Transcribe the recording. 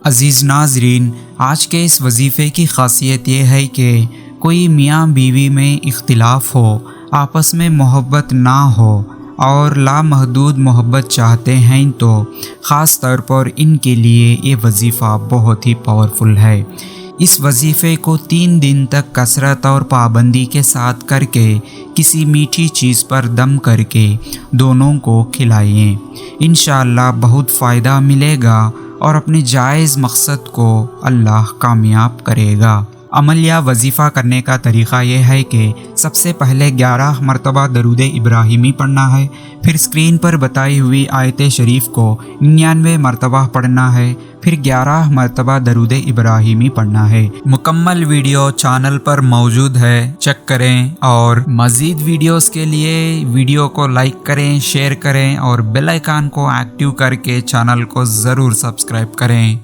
अज़ीज़ नाज़रीन, आज के इस वजीफ़े की ख़ासियत ये है कि कोई मियाँ बीवी में इख्तिलाफ़ हो, आपस में मोहब्बत ना हो और लामहदूद मोहब्बत चाहते हैं तो ख़ास तौर पर इनके लिए ये वजीफ़ा बहुत ही पावरफुल है। इस वजीफ़े को 3 दिन तक कसरत और पाबंदी के साथ करके किसी मीठी चीज़ पर दम करके दोनों को खिलाइए। इंशाअल्लाह बहुत फ़ायदा मिलेगा और अपने जायज़ मकसद को अल्लाह कामयाब करेगा। अमल या वजीफ़ा करने का तरीक़ा यह है कि सबसे पहले 11 मरतबा दरूद इब्राहिमी पढ़ना है, फिर स्क्रीन पर बताई हुई आयत शरीफ को 99 मरतबा पढ़ना है, फिर 11 मरतबा दरूद इब्राहिमी पढ़ना है। मुकम्मल वीडियो चैनल पर मौजूद है, चेक करें और मज़ीद वीडियोस के लिए वीडियो को लाइक करें, शेयर करें और बेल आइकन को एक्टिव करके चैनल को ज़रूर सब्सक्राइब करें।